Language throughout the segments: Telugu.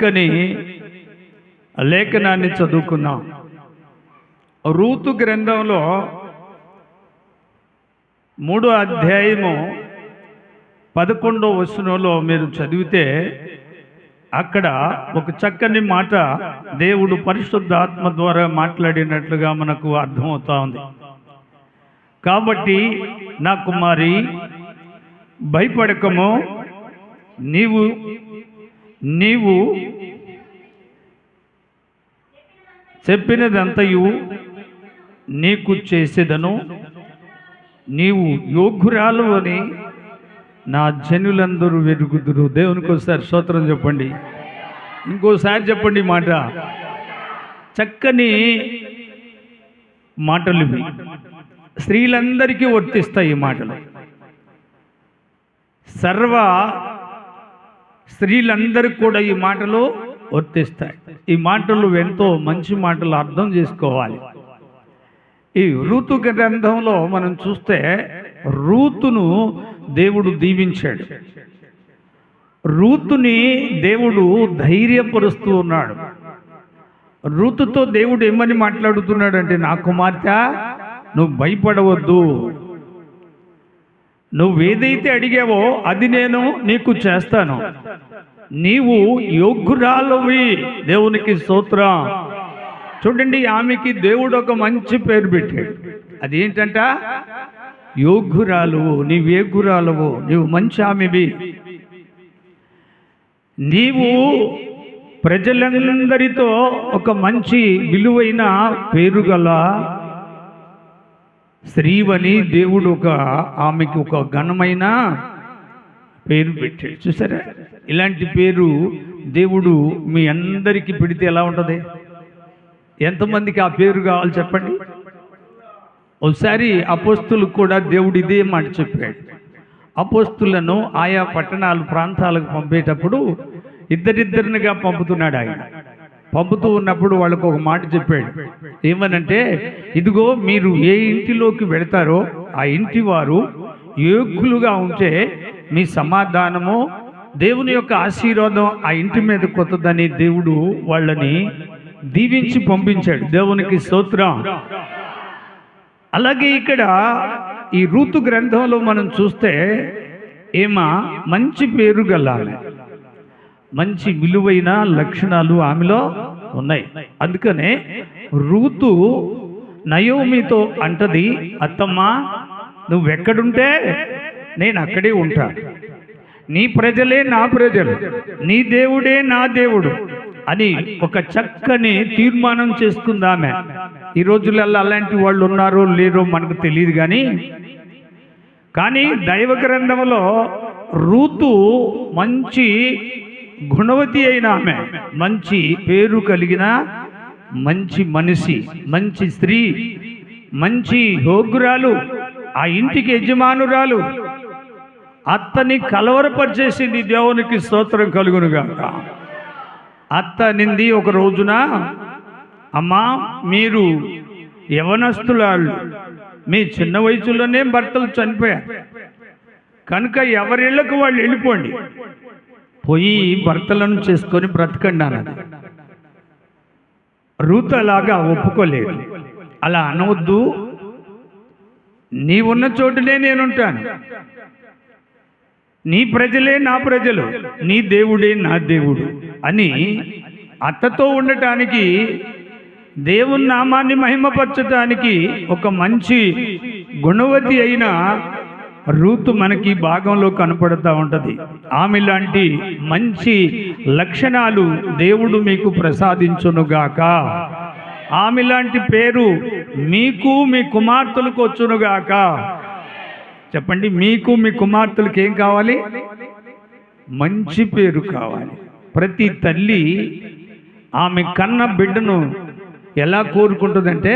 చక్కని లేఖనాన్ని చదువుకున్నాం. రూతు గ్రంథంలో 3వ అధ్యాయము 11వ వచనంలో మీరు చదివితే అక్కడ ఒక చక్కని మాట దేవుడు పరిశుద్ధ ఆత్మ ద్వారా మాట్లాడినట్లుగా మనకు అర్థమవుతా ఉంది. కాబట్టి నా కుమారి, భయపడకము, నీవు చెప్పినదంతయు నీకు చేసేదను, నీవు యోగ్యురాలు అని నా జనులందరూ వెరుగుదురు. దేవునికి ఒకసారి స్తోత్రం చెప్పండి, ఇంకోసారి చెప్పండి. మాట చక్కని మాటలు ఇవి, స్త్రీలందరికీ వర్తిస్తాయి ఈ మాటలు. సర్వ స్త్రీలందరికీ కూడా ఈ మాటలు వర్తిస్తాయి. ఈ మాటలు ఎంతో మంచి మాటలు, అర్థం చేసుకోవాలి. ఈ రూతు గ్రంథంలో మనం చూస్తే రూతును దేవుడు దీవించాడు. రూతుని దేవుడు ధైర్యపరుస్తూ ఉన్నాడు. రూతుతో దేవుడు ఏమని మాట్లాడుతున్నాడు అంటే, నా కుమార్తె, నువ్వు భయపడవద్దు, నువ్వేదైతే అడిగావో అది నేను నీకు చేస్తాను, నీవు యోగ్యురాలువి. దేవునికి స్తోత్రం. చూడండి, ఆమెకి దేవుడు ఒక మంచి పేరు పెట్టాడు. అదేంటంట? యోగ్యురాలువు, నీవు యోగ్యురాలువు, నీవు మంచి ఆమెవి, నీవు ప్రజలందరితో ఒక మంచి విలువైన పేరు గల స్త్రీవని దేవుడు ఆమెకి ఒక ఘనమైన పేరు పెట్టాడు. చూసారా? ఇలాంటి పేరు దేవుడు మీ అందరికీ పెడితే ఎలా ఉంటుంది? ఎంతమందికి ఆ పేరు కావాలి చెప్పండి. ఒకసారి అపోస్తులకు కూడా దేవుడు ఇదే మాట చెప్పాడు. అపోస్తులను ఆయా పట్టణాలు, ప్రాంతాలకు పంపేటప్పుడు ఇద్దరిద్దరినిగా పంపుతున్నాడు. ఆయన పంపుతూ ఉన్నప్పుడు వాళ్ళకు ఒక మాట చెప్పాడు. ఏమనంటే, ఇదిగో మీరు ఏ ఇంటిలోకి వెళతారో ఆ ఇంటి వారు యోగ్యులుగా ఉంటే మీ సమాధానము, దేవుని యొక్క ఆశీర్వాదం ఆ ఇంటి మీద కొత్తదని దేవుడు వాళ్ళని దీవించి పంపించాడు. దేవునికి స్తోత్రం. అలాగే ఇక్కడ ఈ రూతు గ్రంథంలో మనం చూస్తే మంచి పేరు గల, మంచి విలువైన లక్షణాలు ఆమెలో ఉన్నాయి. అందుకనే రూతు నయోమితో అంటది, అత్తమ్మా, నువ్వెక్కడుంటే నేను అక్కడే ఉంటాను, నీ ప్రజలే నా ప్రజలు, నీ దేవుడే నా దేవుడు అని ఒక చక్కని తీర్మానం చేసుకుందామె. ఈ రోజులలో అలాంటి వాళ్ళు ఉన్నారో లేరో మనకు తెలియదు, కానీ దైవ గ్రంథంలో రూతు మంచి గుణవతి అయిన ఆమె, మంచి పేరు కలిగిన మంచి మనిషి, మంచి స్త్రీ, మంచి యోగ్యురాలు, ఆ ఇంటికి యజమానురాలు. అత్తని కలవరపరిచేసింది. దేవునికి స్తోత్రం కలుగునుగాక. అత్త నింది ఒక రోజున, అమ్మా, మీరు యవనస్తులాళ్ళు, మీ చిన్న వయసులోనే భర్తలు చనిపోయారు కనుక ఎవరిళ్ళకు వాళ్ళు వెళ్ళిపోండి, పోయి భర్తలను చేసుకొని బ్రతకండి అన్నది. రూతు అలాగా ఒప్పుకోలేదు. అలా అనవద్దు, నీవున్న చోటునే నేనుంటాను, నీ ప్రజలే నా ప్రజలు, నీ దేవుడే నా దేవుడు అని అత్తతో ఉండటానికి, దేవుని నామాన్ని మహిమపరచటానికి ఒక మంచి గుణవతి అయిన రూతు మనకి భాగంలో కనపడుతూ ఉంటుంది. ఆమె లాంటి మంచి లక్షణాలు దేవుడు మీకు ప్రసాదించునుగాక. ఆమె లాంటి పేరు మీకు, మీ కుమార్తెలకు వచ్చునుగాక. చెప్పండి, మీకు మీ కుమార్తెలకు ఏం కావాలి? మంచి పేరు కావాలి. ప్రతి తల్లి ఆమె కన్న బిడ్డను ఎలా కోరుకుంటుందంటే,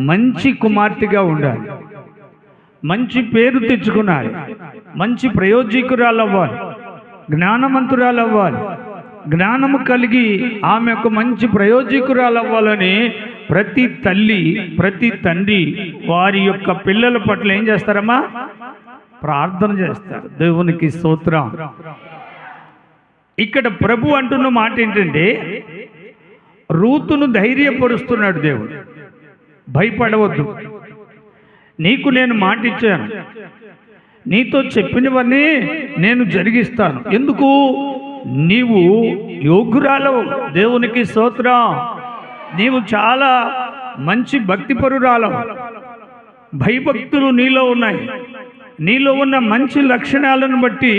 మంచి కుమార్తెగా ఉండాలి, మంచి పేరు తెచ్చుకున్నారు, మంచి ప్రయోజకురాలు అవ్వాలి, జ్ఞానవంతురాలు అవ్వాలి, జ్ఞానము కలిగి ఆమె ఒక మంచి ప్రయోజకురాలు అవ్వాలని ప్రతి తల్లి, ప్రతి తండ్రి వారి యొక్క పిల్లల పట్ల ఏం చేస్తారమ్మా? ప్రార్థన చేస్తారు. దేవునికి స్తోత్రం. ఇక్కడ ప్రభు అంటున్న మాట ఏంటంటే, రూతును ధైర్యపరుస్తున్నాడు దేవుడు. భయపడవద్దు, నీకు నేను మాట ఇచ్చాను, నీతో చెప్పినవన్నీ నేను జరిగిస్తాను. ఎందుకు? నీవు యోగ్యురాలవు. దేవునికి స్తోత్రం. నీవు చాలా మంచి భక్తిపరురాలవు. భయభక్తులు నీలో ఉన్నాయి. నీలో ఉన్న మంచి లక్షణాలను బట్టి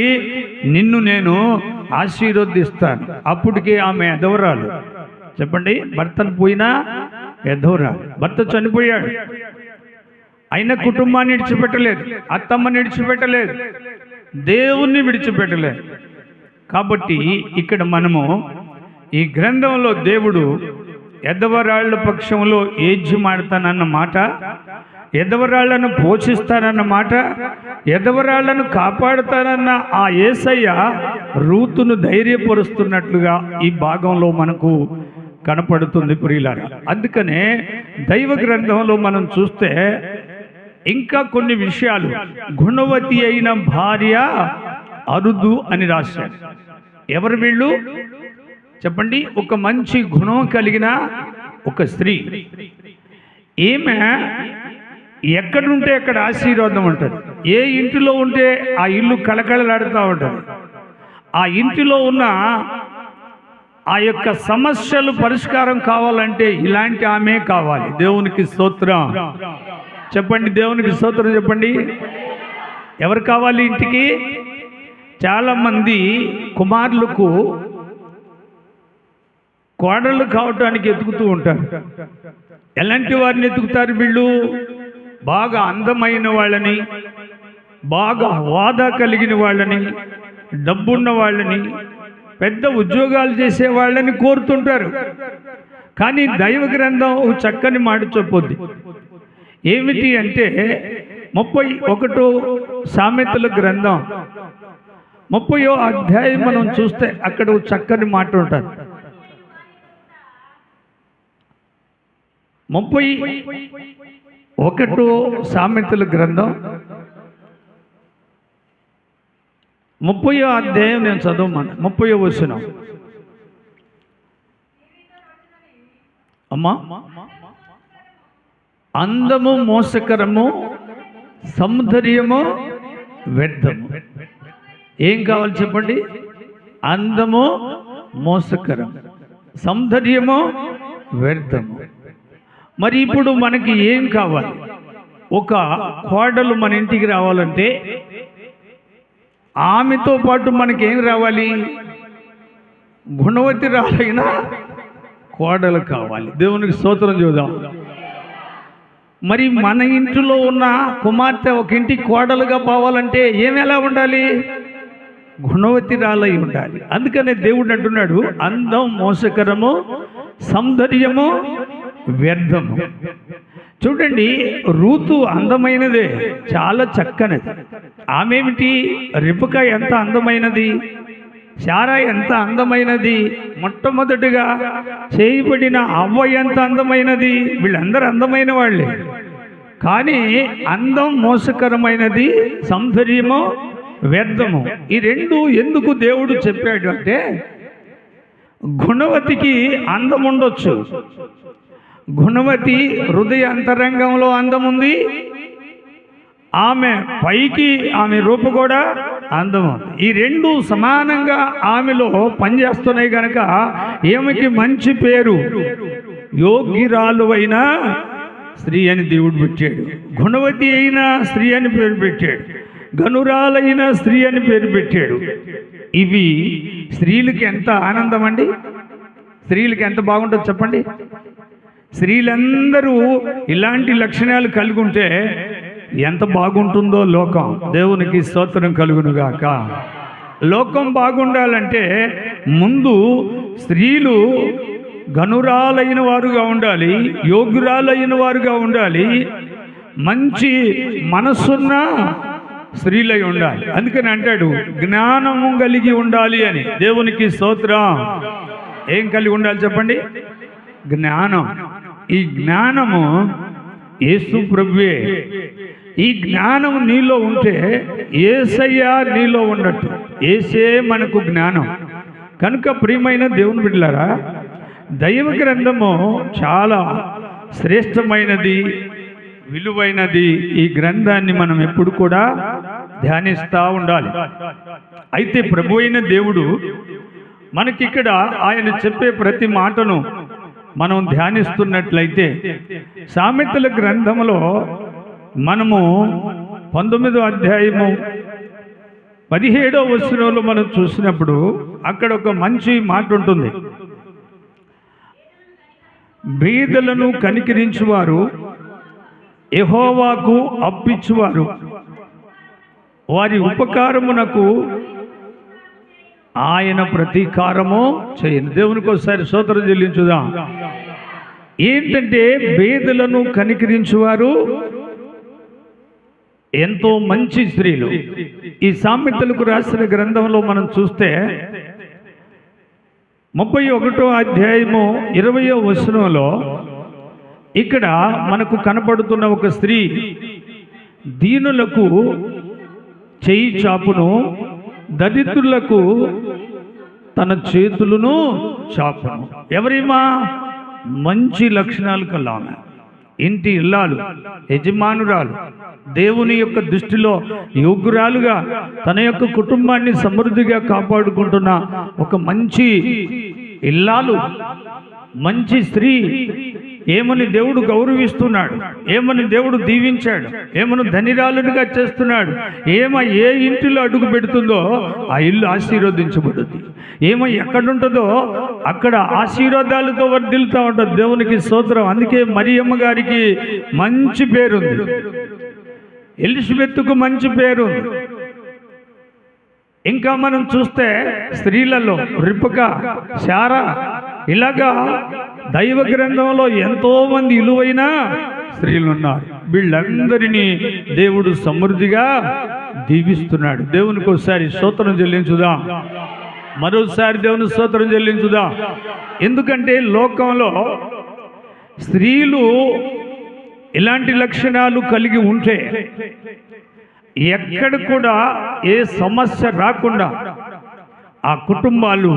నిన్ను నేను ఆశీర్వదిస్తాను. అప్పటికే ఆమె ఎదవరాలు. చెప్పండి, భర్తను పోయినా ఎదవరాలు. భర్త చనిపోయాడు, అయినా కుటుంబాన్ని విడిచిపెట్టలేదు, అత్తమ్మని విడిచిపెట్టలేదు, దేవుణ్ణి విడిచిపెట్టలేదు. కాబట్టి ఇక్కడ మనము ఈ గ్రంథంలో దేవుడు ఎదవరాళ్ల పక్షంలో ఏడ్చి మాడతానన్న మాట, ఎదవరాళ్లను పోషిస్తానన్న మాట, ఎదవరాళ్లను కాపాడుతానన్న ఆ యేసయ్య రూతును ధైర్యపరుస్తున్నట్లుగా ఈ భాగంలో మనకు కనపడుతుంది ప్రియులారా. అందుకనే దైవ గ్రంథంలో మనం చూస్తే ఇంకా కొన్ని విషయాలు, గుణవతి అయిన భార్య అరుదు అని రాశారు. ఎవరు వీళ్ళు చెప్పండి? ఒక మంచి గుణం కలిగిన ఒక స్త్రీ. ఈమె ఎక్కడుంటే అక్కడ ఆశీర్వాదం ఉంటుంది. ఏ ఇంటిలో ఉంటే ఆ ఇల్లు కళకళలాడుతూ ఉంటుంది. ఆ ఇంటిలో ఉన్న ఆ యొక్క సమస్యలు పరిష్కారం కావాలంటే ఇలాంటి ఆమె కావాలి. దేవునికి స్తోత్రం చెప్పండి, దేవునికి స్తోత్రం చెప్పండి. ఎవరు కావాలి ఇంటికి? చాలామంది కుమారులకు కోడళ్ళు కావటానికి ఎతుకుతూ ఉంటారు. ఎలాంటి వారిని ఎతుకుతారు వీళ్ళు? బాగా అందమైన వాళ్ళని, బాగా హోదా కలిగిన వాళ్ళని, డబ్బున్న వాళ్ళని, పెద్ద ఉద్యోగాలు చేసే వాళ్ళని కోరుతుంటారు. కానీ దైవ గ్రంథం చక్కని మాట చెప్పొద్ది. ఏమిటి అంటే 31 సామెతల గ్రంథం 30వ అధ్యాయం మనం చూస్తే అక్కడ చక్కని మాట ఉంటుంది. 31వ సామెతల గ్రంథం 30వ అధ్యాయం నేను చదవమను. 30వ వచనం. అమ్మా, అందము మోసకరము, సౌందర్యము వ్యర్థము. ఏం కావాలి చెప్పండి? అందము మోసకరం, సౌందర్యము వ్యర్థము. మరి ఇప్పుడు మనకి ఏం కావాలి? ఒక కోడలు మన ఇంటికి రావాలంటే ఆమెతో పాటు మనకేం రావాలి? గుణవతి రాలైన కోడలు కావాలి. దేవునికి స్తోత్రం చూద్దాం. మరి మన ఇంటిలో ఉన్న కుమార్తె ఒక ఇంటికి కోడలుగా పోవాలంటే ఏమి ఎలా ఉండాలి? గుణవతి రాలై ఉండాలి. అందుకనే దేవుడు అంటున్నాడు, అందం మోసకరము, సౌందర్యము వ్యర్థము. చూడండి, రూతు అందమైనదే, చాలా చక్కనిది. ఆమెమిటి? రిబకా ఎంత అందమైనది, శారా ఎంత అందమైనది, మొట్టమొదటిగా చేయబడిన అవ్వ ఎంత అందమైనది. వీళ్ళందరూ అందమైన వాళ్ళే. కానీ అందం మోసకరమైనది, సౌందర్యము వ్యర్థము. ఈ రెండు ఎందుకు దేవుడు చెప్పాడు అంటే, గుణవతికి అందం ఉండొచ్చు, గుణవతి హృదయ అంతరంగంలో అందం ఉంది, ఆమె పైకి ఆమె రూపు కూడా అందం ఉంది. ఈ రెండు సమానంగా ఆమెలో పనిచేస్తున్నాయి కనుక ఈమెకి మంచి పేరు యోగ్యురాలు అయిన స్త్రీ అని దేవుడు పెట్టాడు. గుణవతి అయిన స్త్రీ అని పేరు పెట్టాడు, గనురాలైన స్త్రీ అని పేరు పెట్టాడు. ఇవి స్త్రీలకి ఎంత ఆనందం అండి, స్త్రీలకి ఎంత బాగుంటుంది చెప్పండి. స్త్రీలందరూ ఇలాంటి లక్షణాలు కలిగి ఉంటే ఎంత బాగుంటుందో లోకం. దేవునికి స్తోత్రం కలుగునుగాక. లోకం బాగుండాలంటే ముందు స్త్రీలు గనురాలైన వారుగా ఉండాలి, యోగ్యురాలైన వారుగా ఉండాలి, మంచి మనస్సున్న స్త్రీలై ఉండాలి. అందుకని అంటాడు జ్ఞానము కలిగి ఉండాలి అని. దేవునికి స్తోత్రం. ఏం కలిగి ఉండాలి చెప్పండి? జ్ఞానం. ఈ జ్ఞానము యేసు ప్రభువే. ఈ జ్ఞానం నీలో ఉంటే యేసయ్య నీలో ఉన్నట్టు. యేసే మనకు జ్ఞానం. కనుక ప్రియమైన దేవుని బిడ్డలారా, దైవ గ్రంథము చాలా శ్రేష్టమైనది, విలువైనది. ఈ గ్రంథాన్ని మనం ఎప్పుడు కూడా ధ్యానిస్తూ ఉండాలి. అయితే ప్రభు అయిన దేవుడు మనకిక్కడ ఆయన చెప్పే ప్రతి మాటను మనం ధ్యానిస్తున్నట్లయితే, సామెతల గ్రంథంలో మనము 19వ అధ్యాయము 17వ వచనంలో మనం చూసినప్పుడు అక్కడ ఒక మంచి మాట ఉంటుంది. బీదలను కనికరించువారు యెహోవాకు అప్పిచ్చువారు, వారి ఉపకారమునకు ఆయన ప్రతీకారము చేయను. దేవునికి ఒకసారి స్తోత్రం చెల్లించుదాం. ఏంటంటే బీదలను కనికరించువారు ఎంతో మంచి స్త్రీలు. ఈ సామెతలకు రాసిన గ్రంథంలో మనం చూస్తే 31వ అధ్యాయము 20వ వచనంలో ఇక్కడ మనకు కనపడుతున్న ఒక స్త్రీ దీనులకు చేయి చాపును, దరిద్రులకు తన చేతులను చాపును. ఎవరిమా? మంచి లక్షణాలు కల ఆమె, ఇంటి ఇల్లాలు, యజమానురాలు, దేవుని యొక్క దృష్టిలో యోగ్యురాలుగా తన యొక్క కుటుంబాన్ని సమృద్ధిగా కాపాడుకుంటున్న ఒక మంచి ఇల్లాలు, మంచి స్త్రీ. ఏమని దేవుడు గౌరవిస్తున్నాడు, ఏమని దేవుడు దీవించాడు, ఏమని ధనిరాలుగా చేస్తున్నాడు. ఏ ఇంటిలో అడుగు పెడుతుందో ఆ ఇల్లు ఆశీర్వదించబడుతుంది. ఎక్కడుంటుందో అక్కడ ఆశీర్వాదాలతో వర్ధిల్లుతూ ఉంటుంది. దేవునికి స్తోత్రం. అందుకే మరియమ్మ గారికి మంచి పేరుంది, ఎలిజబెత్తుకు మంచి పేరుంది. ఇంకా మనం చూస్తే స్త్రీలలో రిబ్కా, శారా, ఇలాగా దైవ గ్రంథంలో ఎంతో మంది విలువైన స్త్రీలు ఉన్నారు. వీళ్ళందరినీ దేవుడు సమృద్ధిగా దీవిస్తున్నాడు. దేవునికి ఒకసారి స్తోత్రం చెల్లించుదాం. మరోసారి దేవుని స్తోత్రం చెల్లించుదాం. ఎందుకంటే లోకంలో స్త్రీలు ఇలాంటి లక్షణాలు కలిగి ఉంటే ఎక్కడ కూడా ఏ సమస్య రాకుండా ఆ కుటుంబాలు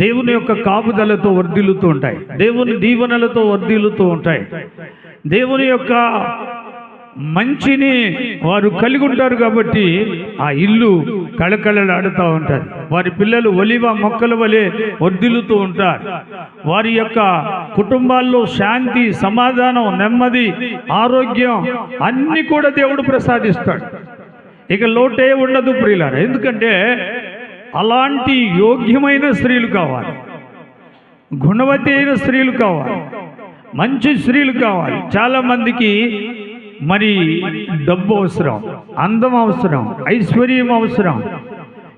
దేవుని యొక్క కాపుదలతో వర్ధిల్లుతూ ఉంటాయి, దేవుని దీవెనలతో వర్ధిల్లుతూ ఉంటాయి. దేవుని యొక్క మంచిని వారు కలిగి ఉంటారు కాబట్టి ఆ ఇల్లు కళకళలాడుతూ ఉంటుంది. వారి పిల్లలు ఒలివ మొక్కల వలె వర్ధిల్లుతూ ఉంటారు. వారి యొక్క కుటుంబాల్లో శాంతి, సమాధానం, నెమ్మది, ఆరోగ్యం అన్నీ కూడా దేవుడు ప్రసాదిస్తాడు. ఇక లోటే ఉండదు ప్రియులారా. ఎందుకంటే అలాంటి యోగ్యమైన స్త్రీలు కావాలి, గుణవతి అయిన స్త్రీలు కావాలి, మంచి స్త్రీలు కావాలి. చాలామందికి మరి డబ్బు అవసరం, అందం అవసరం, ఐశ్వర్యం అవసరం,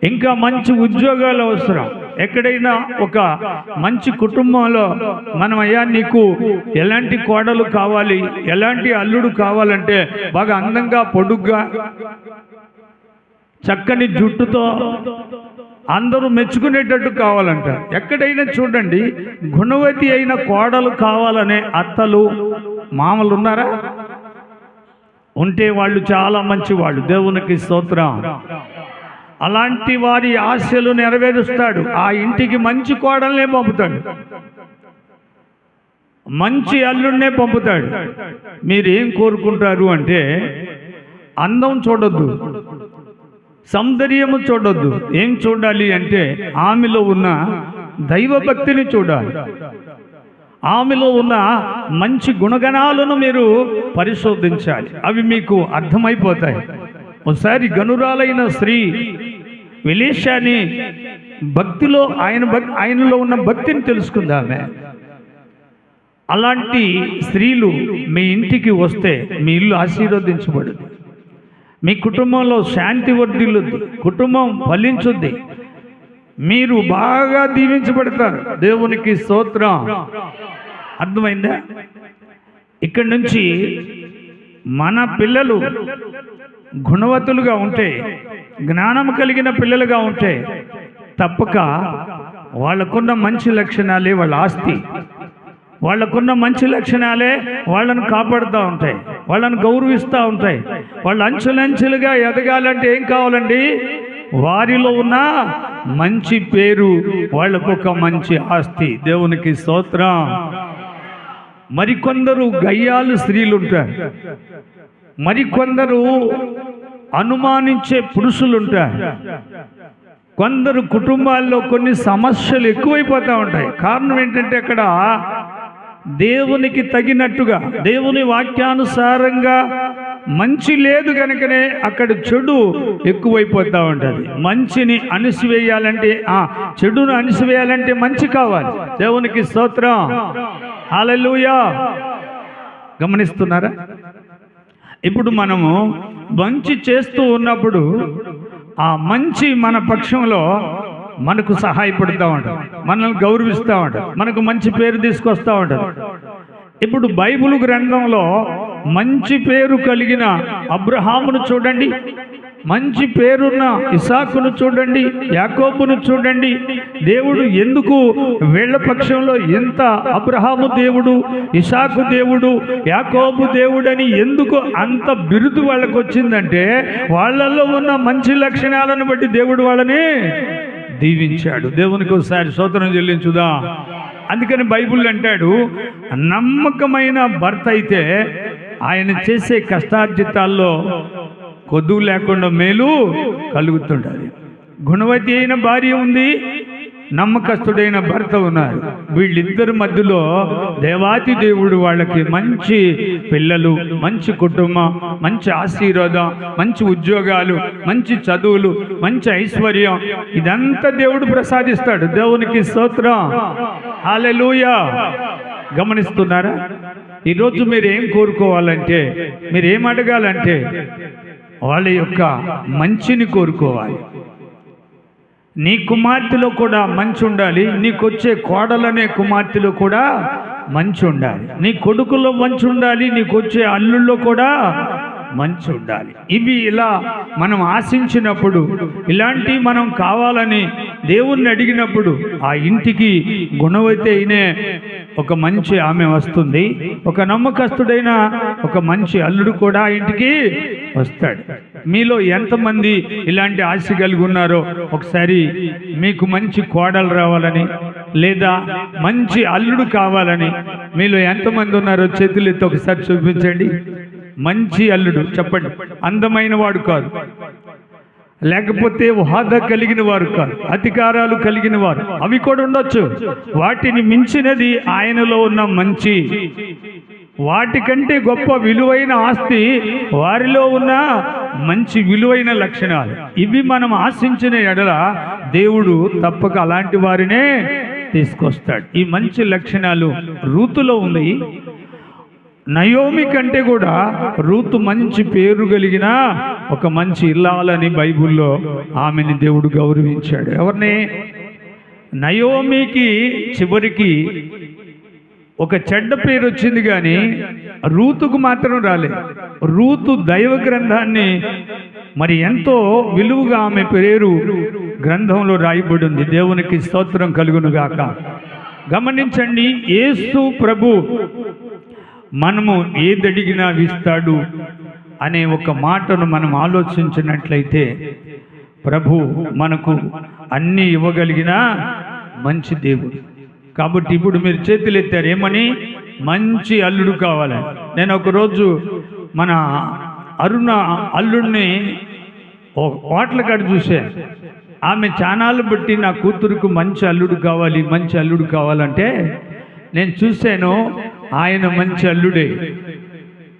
ఇంకా మంచి ఉద్యోగాలు అవసరం. ఎక్కడైనా ఒక మంచి కుటుంబంలో మనం అయ్యా నీకు ఎలాంటి కోడలు కావాలి, ఎలాంటి అల్లుడు కావాలంటే బాగా అందంగా, పొడుగ్గా, చక్కని జుట్టుతో అందరూ మెచ్చుకునేటట్టు కావాలంట. ఎక్కడైనా చూడండి, గుణవతి అయిన కోడలు కావాలనే అత్తలు, మామలు ఉన్నారా? ఉంటే వాళ్ళు చాలా మంచి వాళ్ళు. దేవునికి స్తోత్రం. అలాంటి వారి ఆశలు నెరవేరుస్తాడు. ఆ ఇంటికి మంచి కోడల్నే పంపుతాడు, మంచి అల్లుడినే పంపుతాడు. మీరేం కోరుకుంటారు అంటే అందం చూడొద్దు, సౌందర్యము చూడొద్దు. ఏం చూడాలి అంటే ఆమెలో ఉన్న దైవభక్తిని చూడాలి, ఆమెలో ఉన్న మంచి గుణగణాలను మీరు పరిశోధించాలి. అవి మీకు అర్థమైపోతాయి. ఒకసారి గనురాలైన స్త్రీ ఎలీషాని భక్తిలో ఆయనలో ఉన్న భక్తిని తెలుసుకుందామే. అలాంటి స్త్రీలు మీ ఇంటికి వస్తే మీ ఇల్లు ఆశీర్వదించబడుతుంది, మీ కుటుంబంలో శాంతి వర్ధిల్లుద్ది, కుటుంబం ఫలించుద్ది, మీరు బాగా దీవించబడతారు. దేవునికి స్తోత్రం. అర్థమైందా? ఇక్కడి నుంచి మన పిల్లలు గుణవతులుగా ఉంటే, జ్ఞానం కలిగిన పిల్లలుగా ఉంటే తప్పక వాళ్ళకున్న మంచి లక్షణాలే వాళ్ళ ఆస్తి, వాళ్ళకున్న మంచి లక్షణాలే వాళ్ళను కాపాడుతూ ఉంటాయి, వాళ్ళను గౌరవిస్తూ ఉంటాయి. వాళ్ళు అంచెలంచెలుగా ఎదగాలంటే ఏం కావాలండి? వారిలో ఉన్న మంచి పేరు, వాళ్ళకొక మంచి ఆస్తి. దేవునికి స్తోత్రం. మరికొందరు గయ్యాలు స్త్రీలు ఉంటారు, మరికొందరు అనుమానించే పురుషులు ఉంటారు. కొందరు కుటుంబాల్లో కొన్ని సమస్యలు ఎక్కువైపోతూ ఉంటాయి. కారణం ఏంటంటే అక్కడ దేవునికి తగినట్టుగా, దేవుని వాక్యానుసారంగా మంచి లేదు కనుకనే అక్కడ చెడు ఎక్కువైపోతూ ఉంటుంది. మంచిని అణిసివేయాలంటే, చెడును అణిసివేయాలంటే మంచి కావాలి. దేవునికి స్తోత్రం. హల్లెలూయా. గమనిస్తున్నారా? ఇప్పుడు మనము మంచి చేస్తూ ఉన్నప్పుడు ఆ మంచి మన పక్షంలో మనకు సహాయపడుతూ ఉంటుంది, మనల్ని గౌరవిస్తూ ఉంటుంది, మనకు మంచి పేరు తీసుకొస్తూ ఉంటుంది. ఇప్పుడు బైబిల్ గ్రంథంలో మంచి పేరు కలిగిన అబ్రహామును చూడండి, మంచి పేరున్న ఇసాకును చూడండి, యాకోబును చూడండి. దేవుడు ఎందుకు వీళ్ళ పక్షంలో ఎంత అబ్రహాము దేవుడు, ఇసాకు దేవుడు, యాకోబు దేవుడని ఎందుకు అంత బిరుదు వాళ్ళకు వచ్చిందంటే వాళ్ళల్లో ఉన్న మంచి లక్షణాలను బట్టి దేవుడు వాళ్ళని దీవించాడు. దేవునికి ఒకసారి స్తోత్రం చెల్లించుదా. అందుకని బైబిల్ అంటాడు, నమ్మకమైన భర్త అయితే ఆయన చేసే కష్టార్జితాల్లో కొద్దువు లేకుండా మేలు కలుగుతుంటుంది. గుణవతి అయిన భార్య ఉంది, నమ్మకస్తుడైన భర్త ఉన్నారు. వీళ్ళిద్దరి మధ్యలో దేవాతి దేవుడు వాళ్ళకి మంచి పిల్లలు, మంచి కుటుంబం, మంచి ఆశీర్వాదం, మంచి ఉద్యోగాలు, మంచి చదువులు, మంచి ఐశ్వర్యం, ఇదంతా దేవుడు ప్రసాదిస్తాడు. దేవునికి స్తోత్రం. హల్లెలూయా. గమనిస్తున్నారా? ఈరోజు మీరేం కోరుకోవాలంటే, మీరేం అడగాలంటే వాళ్ళ యొక్క మంచిని కోరుకోవాలి. నీ కుమార్తెలో కూడా మంచి ఉండాలి, నీకొచ్చే కోడలనే కుమార్తెలో కూడా మంచి ఉండాలి, నీ కొడుకుల్లో మంచి ఉండాలి, నీకొచ్చే అల్లుల్లో కూడా మంచి ఉండాలి. ఇవి ఇలా మనం ఆశించినప్పుడు, ఇలాంటివి మనం కావాలని దేవుణ్ణి అడిగినప్పుడు ఆ ఇంటికి గుణవతి అయినే ఒక మంచి ఆమె వస్తుంది, ఒక నమ్మకస్తుడైన ఒక మంచి అల్లుడు కూడా ఆ ఇంటికి వస్తాడు. మీలో ఎంతమంది ఇలాంటి ఆశ కలిగి ఉన్నారో ఒకసారి మీకు మంచి కోడలు రావాలని, లేదా మంచి అల్లుడు కావాలని మీలో ఎంతమంది ఉన్నారో చేతులు ఎత్తి ఒకసారి చూపించండి. మంచి అల్లుడు చెప్పండి. అందమైన వాడు కాదు, లేకపోతే హోదా కలిగిన వారు కాదు, అధికారాలు కలిగిన వారు, అవి కూడా ఉండొచ్చు. వాటిని మించినది ఆయనలో ఉన్న మంచి, వాటికంటే గొప్ప విలువైన ఆస్తి వారిలో ఉన్న మంచి విలువైన లక్షణాలు. ఇవి మనం ఆశించిన ఎడల దేవుడు తప్పక అలాంటి వారినే తీసుకొస్తాడు. ఈ మంచి లక్షణాలు రూతులో ఉన్నాయి. నయోమి కంటే కూడా రూతు మంచి పేరు కలిగిన ఒక మంచి ఇల్లాలని బైబిల్లో ఆమెని దేవుడు గౌరవించాడు. ఎవరిని? నయోమికి చివరికి ఒక చెడ్డ పేరు వచ్చింది, కానీ రూతుకు మాత్రం రాలేదు. రూతు దైవ గ్రంథాన్ని మరి ఎంతో విలువగా ఆమె పేరు గ్రంథంలో రాయబడి ఉంది. దేవునికి స్తోత్రం కలుగును గాక. గమనించండి, యేసు ప్రభు మనము ఏదడిగినా ఇస్తాడు అనే ఒక మాటను మనం ఆలోచించినట్లయితే, ప్రభు మనకు అన్నీ ఇవ్వగలిగిన మంచి దేవుడు. కాబట్టి ఇప్పుడు మీరు చేతులు ఎత్తారు ఏమని? మంచి అల్లుడు కావాలి. నేను ఒకరోజు మన అరుణ అల్లుడిని హోటల్ కాడ చూశాను. ఆమె చానాలు బట్టి నా కూతురుకు మంచి అల్లుడు కావాలి, మంచి అల్లుడు కావాలంటే నేను చూశాను, ఆయన మంచి అల్లుడే.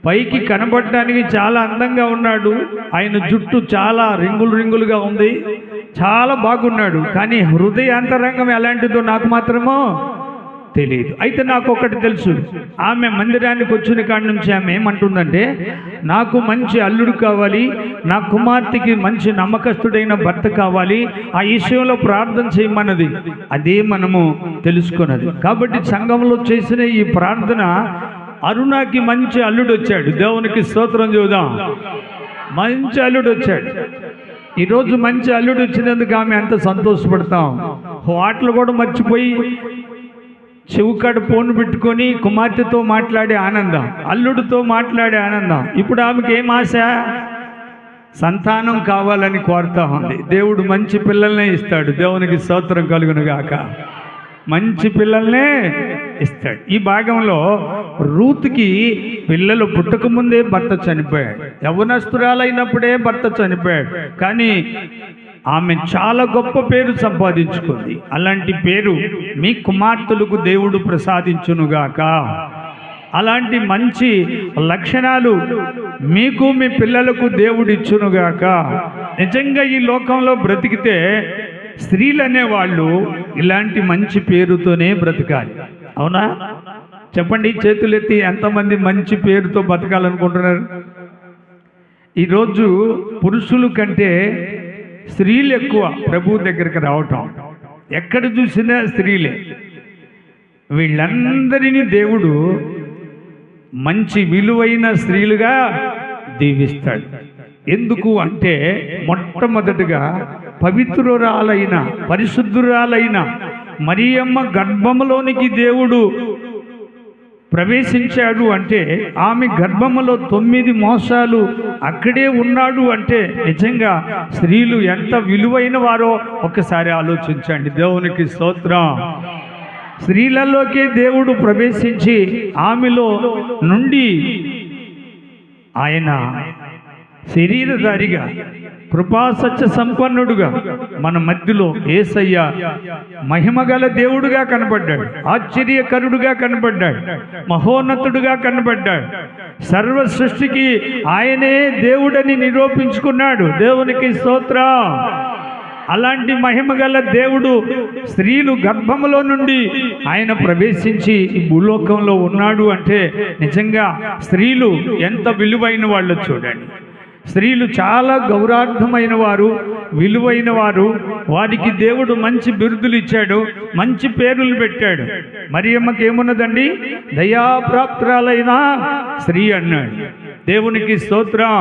పైకి కనబడడానికి చాలా అందంగా ఉన్నాడు, ఆయన జుట్టు చాలా రింగులుగా ఉంది, చాలా బాగున్నాడు. కానీ హృదయాంతరంగం ఎలాంటిదో నాకు మాత్రమో తెలియదు. అయితే నాకు ఒకటి తెలుసు, ఆమె మందిరానికి వచ్చిన కాడి నుంచి ఆమె ఏమంటుందంటే, నాకు మంచి అల్లుడు కావాలి, నా కుమార్తెకి మంచి నమ్మకస్తుడైన భర్త కావాలి, ఆ విషయంలో ప్రార్థన చేయమన్నది. అదే మనము తెలుసుకున్నది. కాబట్టి సంఘంలో చేసిన ఈ ప్రార్థన, అరుణకి మంచి అల్లుడు వచ్చాడు. దేవునికి స్తోత్రం చూద్దాం. మంచి అల్లుడు వచ్చాడు. ఈరోజు మంచి అల్లుడు వచ్చినందుకు ఆమె ఎంత సంతోషపడతాం. వాటిలో కూడా మర్చిపోయి చెవుకాడ ఫోన్ పెట్టుకొని కుమార్తెతో మాట్లాడే ఆనందం, అల్లుడితో మాట్లాడే ఆనందం. ఇప్పుడు ఆమెకి ఏం ఆశ? సంతానం కావాలని కోరుతా ఉంది. దేవుడు మంచి పిల్లల్నే ఇస్తాడు. దేవునికి స్తోత్రం కలుగును గాక. మంచి పిల్లల్నే ఇస్తాడు. ఈ భాగంలో రూతుకి పిల్లలు పుట్టకముందే భర్త చనిపోయాడు. యవ్వనస్తురాలైనప్పుడే భర్త చనిపోయాడు. కానీ ఆమె చాలా గొప్ప పేరు సంపాదించుకుంది. అలాంటి పేరు మీ కుమార్తెలకు దేవుడు ప్రసాదించునుగాక. అలాంటి మంచి లక్షణాలు మీకు మీ పిల్లలకు దేవుడు ఇచ్చునుగాక. నిజంగా ఈ లోకంలో బ్రతికితే స్త్రీలు అనేవాళ్ళు ఇలాంటి మంచి పేరుతోనే బ్రతకాలి. అవునా? చెప్పండి, చేతులెత్తి ఎంతమంది మంచి పేరుతో బతకాలనుకుంటున్నారు? ఈరోజు పురుషుల కంటే స్త్రీలు ఎక్కువ ప్రభు దగ్గరికి రావటం. ఎక్కడ చూసినా స్త్రీలే. వీళ్ళందరినీ దేవుడు మంచి విలువైన స్త్రీలుగా దీవిస్తాడు. ఎందుకు అంటే మొట్టమొదటిగా పవిత్రురాలైన పరిశుద్ధురాలైన మరియమ్మ గర్భములోనికి దేవుడు ప్రవేశించాడు అంటే, ఆమె గర్భములో 9 మాసాలు అక్కడే ఉన్నాడు అంటే నిజంగా స్త్రీలు ఎంత విలువైన వారో ఒకసారి ఆలోచించండి. దేవునికి స్తోత్రం. స్త్రీలలోకే దేవుడు ప్రవేశించి ఆమెలో నుండి ఆయన శరీరధారిగా కృపాసత్య సంపన్నుడుగా మన మధ్యలో యేసయ్య మహిమగల దేవుడుగా కనబడ్డాడు. ఆశ్చర్యకరుడుగా కనబడ్డాడు. మహోన్నతుడుగా కనబడ్డాడు. సర్వ సృష్టికి ఆయనే దేవుడని నిరూపించుకున్నాడు. దేవునికి స్తోత్రం. అలాంటి మహిమగల దేవుడు స్త్రీలు గర్భములో నుండి ఆయన ప్రవేశించి ఈ భూలోకంలో ఉన్నాడు అంటే నిజంగా స్త్రీలు ఎంత విలువైన వాళ్ళు చూడండి. స్త్రీలు చాలా గౌరవార్థమైన వారు, విలువైన వారు. వారికి దేవుడు మంచి బిరుదులు ఇచ్చాడు, మంచి పేర్లు పెట్టాడు. మరియమ్మకి ఏమున్నదండి? దయాప్రాప్తురాలైన స్త్రీ అన్నాడు. దేవునికి స్తోత్రం.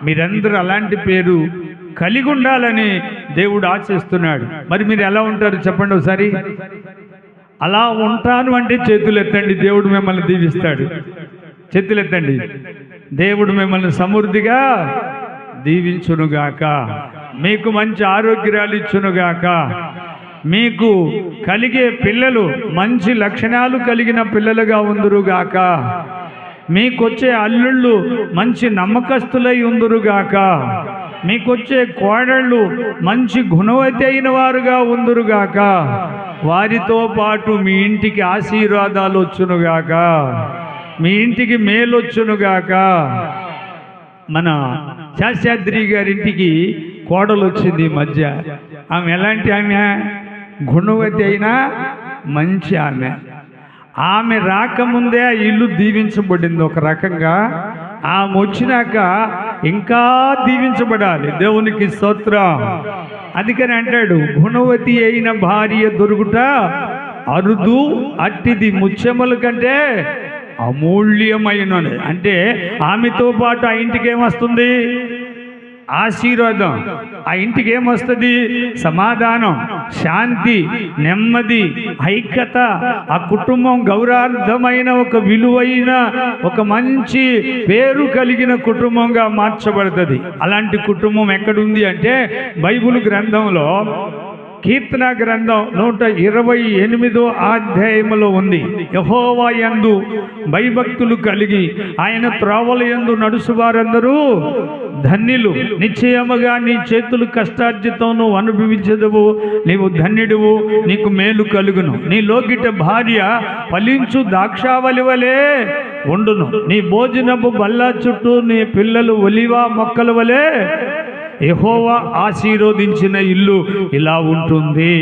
మీరందరూ అలాంటి పేరు కలిగి ఉండాలని దేవుడు ఆశిస్తున్నాడు. మరి మీరు ఎలా ఉంటారు చెప్పండి ఒకసారి. అలా ఉంటాను అంటే చేతులు ఎత్తండి, దేవుడు మిమ్మల్ని దీవిస్తాడు. చేతులు ఎత్తండి. దేవుడు మిమ్మల్ని సమృద్ధిగా దీవించునుగాక. మీకు మంచి ఆరోగ్యాలు ఇచ్చునుగాక. మీకు కలిగే పిల్లలు మంచి లక్షణాలు కలిగిన పిల్లలుగా ఉందురుగాక. మీకొచ్చే అల్లుళ్ళు మంచి నమ్మకస్తులై ఉందురుగాక. మీకొచ్చే కోడళ్ళు మంచి గుణవతి అయిన వారుగా ఉందురుగాక. వారితో పాటు మీ ఇంటికి ఆశీర్వాదాలు వచ్చునుగాక. మీ ఇంటికి మేలొచ్చునుగాక. మన శాస్త్రి గారింటికి కోడలు వచ్చింది ఈ మధ్య. ఆమె ఎలాంటి ఆమె? గుణవతి అయినా మంచి ఆమె. ఆమె రాకముందే ఆ ఇల్లు దీవించబడింది ఒక రకంగా. ఆమె వచ్చినాక ఇంకా దీవించబడాలి. దేవునికి స్తోత్రం. అందుకని అంటాడు, గుణవతి అయిన భార్య దొరుకుట అరుదు, అట్టిది ముత్యముల కంటే అమూల్యమైనది. అంటే ఆమెతో పాటు ఆ ఇంటికి ఏమొస్తుంది? ఆశీర్వాదం. ఆ ఇంటికి ఏమొస్తుంది? సమాధానం, శాంతి, నెమ్మది, ఐక్యత. ఆ కుటుంబం గౌరవార్థమైన ఒక విలువైన ఒక మంచి పేరు కలిగిన కుటుంబంగా మార్చబడుతుంది. అలాంటి కుటుంబం ఎక్కడుంది అంటే బైబిల్ గ్రంథంలో కీర్తన గ్రంథం 128వ అధ్యాయములో ఉంది. యెహోవా యందు భయభక్తులు కలిగి ఆయన త్రోవల యందు నడుచువారందరూ ధన్యులు. నిశ్చయముగా నీ చేతులు కష్టార్జితం నువ్వు అనుభవించదువు. నీవు ధన్యుడువు, నీకు మేలు కలుగును. నీ లోకిట భార్య ఫలించు ద్రాక్షావళి వలె ఉండును. నీ భోజనపు బల్ల చుట్టూ నీ పిల్లలు ఒలివ మొక్కల వలె. యెహోవా ఆశీర్వదించిన ఇల్లు ఇలా ఉంటుంది.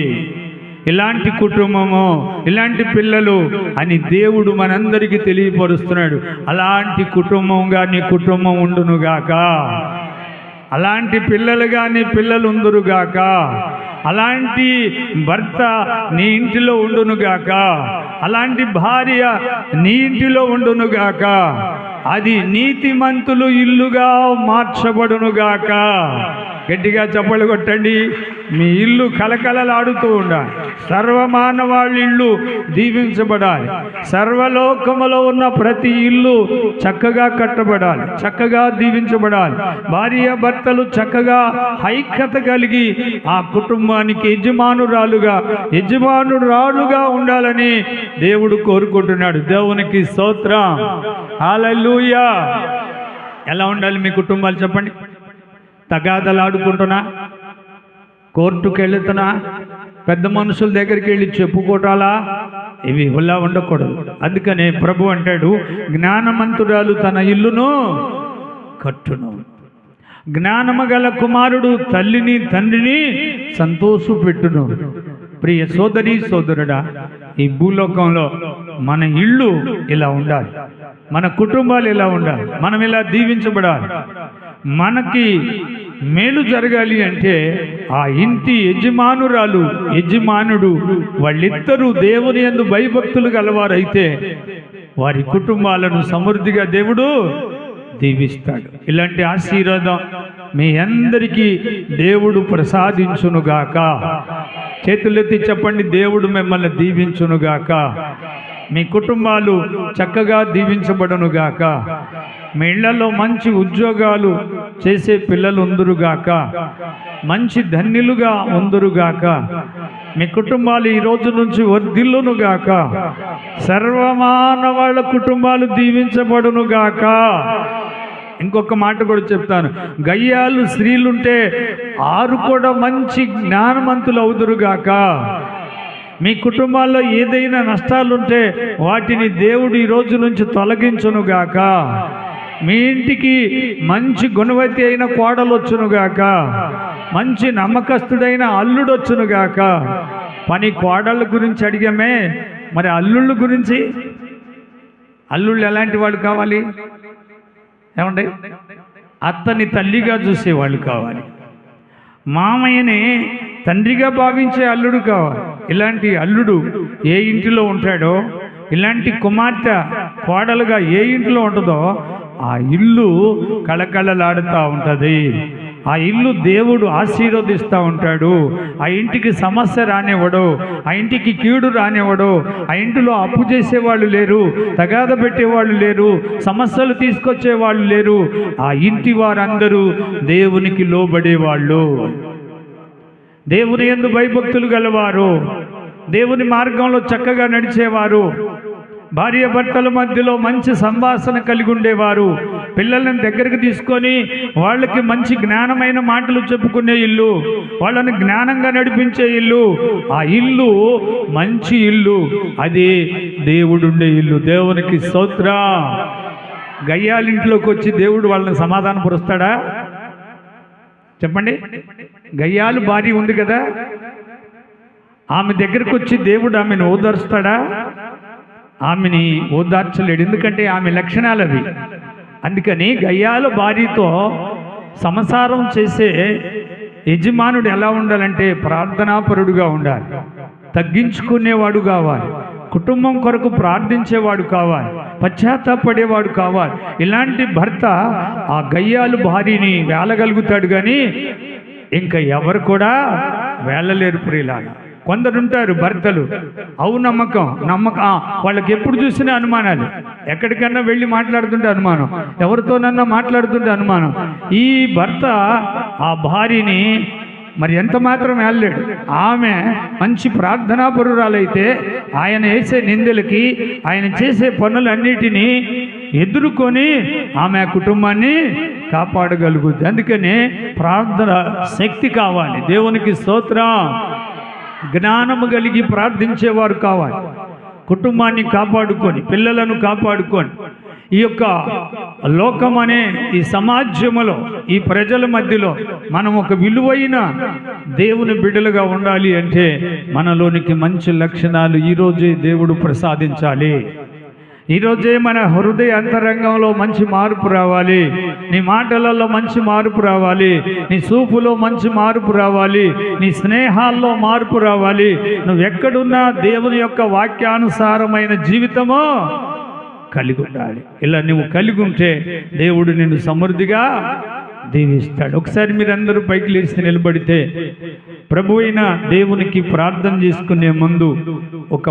ఇలాంటి కుటుంబము, ఇలాంటి పిల్లలు అని దేవుడు మనందరికీ తెలియపరుస్తున్నాడు. అలాంటి కుటుంబంగా నీ కుటుంబం ఉండునుగాక. అలాంటి పిల్లలుగా నీ పిల్లలు ఉందురుగాక. అలాంటి భర్త నీ ఇంటిలో ఉండునుగాక. అలాంటి భార్య నీ ఇంటిలో ఉండునుగాక. అది నీతిమంతులు ఇల్లుగా మార్చబడునుగాక. గట్టిగా చప్పలు కొట్టండి. మీ ఇల్లు కలకలలాడుతూ ఉండాలి. సర్వమానవాళ్ళ ఇల్లు దీవించబడాలి. సర్వలోకములో ఉన్న ప్రతి ఇల్లు చక్కగా కట్టబడాలి, చక్కగా దీవించబడాలి. భార్య భర్తలు చక్కగా ఐక్యత కలిగి ఆ కుటుంబానికి యజమానురాలుగా ఉండాలని దేవుడు కోరుకుంటున్నాడు. దేవునికి స్తోత్రం. హల్లెలూయా. ఎలా ఉండాలి మీ కుటుంబాలు చెప్పండి? తగాదలాడుకుంటున్నా, కోర్టుకు వెళుతున్నా, పెద్ద మనుషుల దగ్గరికి వెళ్ళి చెప్పుకోవటాలా, ఇవి ఇలా ఉండకూడదు. అందుకనే ప్రభు అంటాడు, జ్ఞానమంతురాలు తన ఇల్లును కట్టును. జ్ఞానము గల కుమారుడు తల్లిని తండ్రిని సంతోషపెట్టును. ప్రియ సోదరి సోదరుడా, ఈ భూలోకంలో మన ఇల్లు ఇలా ఉండాలి, మన కుటుంబాలు ఇలా ఉండాలి, మనం ఇలా దీవించబడాలి. మనకి మేలు జరగాలి అంటే ఆ ఇంటి యజమానుడు వాళ్ళిద్దరూ దేవుని యందు భయభక్తులు గలవారైతే వారి కుటుంబాలను సమృద్ధిగా దేవుడు దీవిస్తాడు. ఇలాంటి ఆశీర్వాదం మీ అందరికీ దేవుడు ప్రసాదించునుగాక. చేతులెత్తి చెప్పండి, దేవుడు మిమ్మల్ని దీవించునుగాక. మీ కుటుంబాలు చక్కగా దీవించబడునుగాక. మీ ఇళ్లలో మంచి ఉద్యోగాలు చేసే పిల్లలు ఉందురుగాక. మంచి ధన్యులుగా ఉందురుగాక. మీ కుటుంబాలు ఈ రోజు నుంచి వర్ధిల్లునుగాక. సర్వమానవాళ్ళ కుటుంబాలు దీవించబడునుగాక. ఇంకొక మాట కూడా చెప్తాను, గయ్యాలు స్త్రీలుంటే 6 కూడా మంచి జ్ఞానవంతులు అవుదురుగాక. మీ కుటుంబాల్లో ఏదైనా నష్టాలుంటే వాటిని దేవుడు ఈ రోజు నుంచి తొలగించునుగాక. మీ ఇంటికి మంచి గుణవతి అయిన కోడలు వచ్చునుగాక. మంచి నమ్మకస్తుడైన అల్లుడు వచ్చునుగాక. పని కోడళ్ళ గురించి అడిగామే, మరి అల్లుళ్ళ గురించి? అల్లుళ్ళు ఎలాంటి వాళ్ళు కావాలి ఏమండి? అత్తని తల్లిగా చూసేవాళ్ళు కావాలి. మామయ్యని తండ్రిగా భావించే అల్లుడు కావాలి. ఇలాంటి అల్లుడు ఏ ఇంటిలో ఉంటాడో, ఇలాంటి కుమార్తె కోడలుగా ఏ ఇంట్లో ఉంటుందో ఆ ఇల్లు కళకళలాడుతూ ఉంటుంది. ఆ ఇల్లు దేవుడు ఆశీర్వదిస్తూ ఉంటాడు. ఆ ఇంటికి సమస్య రానివ్వడు, ఆ ఇంటికి కీడు రానివ్వడు. ఆ ఇంటిలో అప్పు చేసేవాళ్ళు లేరు, తగాద పెట్టేవాళ్ళు లేరు, సమస్యలు తీసుకొచ్చేవాళ్ళు లేరు. ఆ ఇంటి వారందరూ దేవునికి లోబడేవాళ్ళు, దేవుని యందు భయభక్తులు గలవారు, దేవుని మార్గంలో చక్కగా నడిచేవారు, భార్య భర్తల మధ్యలో మంచి సంభాషణ కలిగి ఉండేవారు, పిల్లలను దగ్గరికి తీసుకొని వాళ్ళకి మంచి జ్ఞానమైన మాటలు చెప్పుకునే ఇల్లు, వాళ్ళని జ్ఞానంగా నడిపించే ఇల్లు. ఆ ఇల్లు మంచి ఇల్లు, అది దేవుడుండే ఇల్లు. దేవునికి స్తోత్రం. గయ్యాలింట్లోకి వచ్చి దేవుడు వాళ్ళని సమాధానపరుస్తాడా చెప్పండి? గయ్యాలు భార్య ఉంది కదా, ఆమె దగ్గరకు వచ్చి దేవుడు ఆమెను ఓదార్స్తాడా? ఆమెని ఓదార్చలేడు. ఎందుకంటే ఆమె లక్షణాలు అవి. అందుకని గయ్యాల భార్యతో సంసారం చేసే యజమానుడు ఎలా ఉండాలంటే ప్రార్థనాపరుడుగా ఉండాలి, తగ్గించుకునేవాడు కావాలి, కుటుంబం కొరకు ప్రార్థించేవాడు కావాలి, పశ్చాత్తాపడేవాడు కావాలి. ఇలాంటి భర్త ఆ గయ్యాలు భార్యని వేలగలుగుతాడు, కానీ ఇంకా ఎవరు కూడా వేలలేరు. ప్రియులారా, కొందరుంటారు భర్తలు నమ్మకం వాళ్ళకి ఎప్పుడు చూసినా అనుమానాలు. ఎక్కడికన్నా వెళ్ళి మాట్లాడుతుంటే అనుమానం, ఎవరితోనన్నా మాట్లాడుతుంటే అనుమానం. ఈ భర్త ఆ భార్యని మరి ఎంత మాత్రం వెళ్ళలేడు. ఆమె మంచి ప్రార్థనాపరురాలైతే ఆయన వేసే నిందలకి, ఆయన చేసే పనులన్నిటినీ ఎదుర్కొని ఆమె కుటుంబాన్ని కాపాడగలుగుద్ది. అందుకనే ప్రార్థన శక్తి కావాలి. దేవునికి స్తోత్రం. జ్ఞానము కలిగి ప్రార్థించేవారు కావాలి. కుటుంబాన్ని కాపాడుకొని, పిల్లలను కాపాడుకొని, ఈ యొక్క లోకం అనే ఈ సమాజంలో, ఈ ప్రజల మధ్యలో మనం ఒక విలువైన దేవుని బిడ్డలుగా ఉండాలి అంటే మనలోనికి మంచి లక్షణాలు ఈరోజే దేవుడు ప్రసాదించాలి. ఈరోజే మన హృదయ అంతరంగంలో మంచి మార్పు రావాలి. నీ మాటలలో మంచి మార్పు రావాలి, నీ చూపులో మంచి మార్పు రావాలి, నీ స్నేహాల్లో మార్పు రావాలి. నువ్వు ఎక్కడున్నా దేవుని యొక్క వాక్యానుసారమైన జీవితమో కలిగి ఉండాలి. ఇలా నువ్వు కలిగి ఉంటే దేవుడు నిన్ను సమృద్ధిగా దీవిస్తాడు. ఒకసారి మీరందరూ పైకి లేచి నిలబడితే ప్రభు అయిన దేవునికి ప్రార్థన చేసుకునే ముందు ఒక